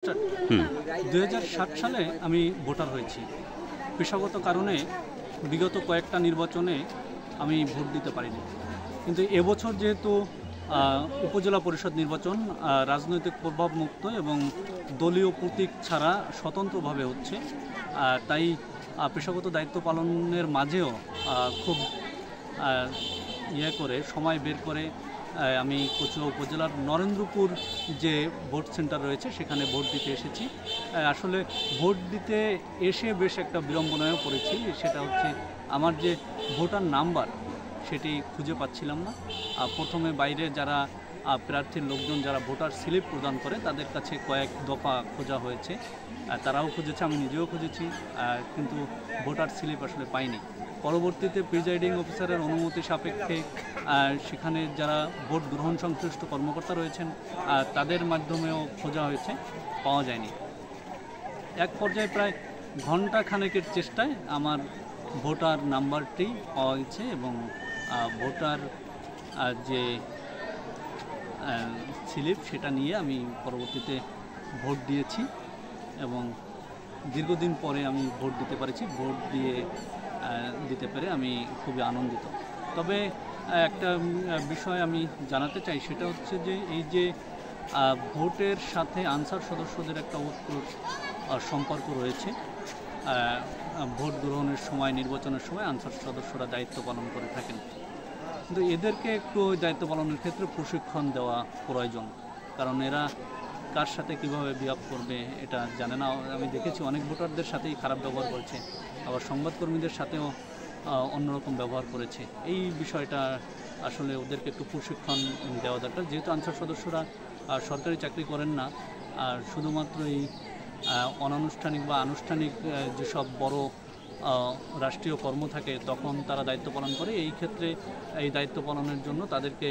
হুম, 2007 সালে আমি ভোটার হয়েছি। পেশাগত কারণে বিগত কয়েকটা নির্বাচনে আমি ভোট দিতে পারিনি। কিন্তু এবছর যেহেতু উপজেলা পরিষদ নির্বাচন রাজনৈতিক প্রভাবমুক্ত এবং দলীয় প্রতীক ছাড়া স্বতন্ত্রভাবে হচ্ছে, তাই পেশাগত দায়িত্ব পালনের মাঝেও খুব সময় বের করে আমি কচুয়া উপজেলার নরেন্দ্রপুর যে ভোট সেন্টার রয়েছে সেখানে ভোট দিতে এসেছি। আসলে ভোট দিতে এসে বেশ একটা বিড়ম্বনায়ও পড়েছি। সেটা হচ্ছে আমার যে ভোটার নাম্বার সেটি খুঁজে পাচ্ছিলাম না। প্রথমে বাইরে যারা প্রার্থীর লোকজন যারা ভোটার স্লিপ প্রদান করে তাদের কাছে কয়েক দফা খোঁজা হয়েছে, তারাও খুঁজেছে, আমি নিজেও খুঁজেছি, কিন্তু ভোটার স্লিপ আসলে পাইনি। পরবর্তীতে প্রিজাইডিং অফিসারের অনুমতি সাপেক্ষে সেখানে যারা ভোট গ্রহণ সংশ্লিষ্ট কর্মকর্তা রয়েছেন তাদের মাধ্যমেও খোঁজা হয়েছে, পাওয়া যায়নি। এক পর্যায়ে প্রায় ঘন্টা খানেকের চেষ্টায় আমার ভোটার নাম্বারটি পাওয়া গেছে এবং ভোটার যে স্লিপ সেটা নিয়ে আমি পরবর্তীতে ভোট দিয়েছি এবং দীর্ঘদিন পরে আমি ভোট দিতে পেরেছি। ভোট দিতে পেরে আমি খুবই আনন্দিত। তবে একটা বিষয় আমি জানাতে চাই, সেটা হচ্ছে যে এই যে ভোটের সাথে আনসার সদস্যদের একটা ওতপ্রোত সম্পর্ক রয়েছে। ভোট গ্রহণের সময়, নির্বাচনের সময় আনসার সদস্যরা দায়িত্ব পালন করে থাকেন, কিন্তু এদেরকে একটু দায়িত্ব পালনের ক্ষেত্রে প্রশিক্ষণ দেওয়া প্রয়োজন, কারণ এরা কার সাথে কীভাবে বিহেভ করবে এটা জানে না। আমি দেখেছি অনেক ভোটারদের সাথেই খারাপ ব্যবহার করেছে, আবার সংবাদকর্মীদের সাথেও অন্যরকম ব্যবহার করেছে। এই বিষয়টা আসলে ওদেরকে একটু প্রশিক্ষণ দেওয়া দরকার। যেহেতু আনসার সদস্যরা সরকারি চাকরি করেন না, আর শুধুমাত্র এই অনানুষ্ঠানিক বা আনুষ্ঠানিক যেসব বড় রাষ্ট্রীয় কর্ম থাকে তখন তারা দায়িত্ব পালন করে। এই ক্ষেত্রে এই দায়িত্ব পালনের জন্য তাদেরকে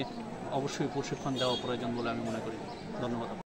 অবশ্যই প্রশিক্ষণ দেওয়া প্রয়োজন বলে আমি মনে করি। ধন্যবাদ।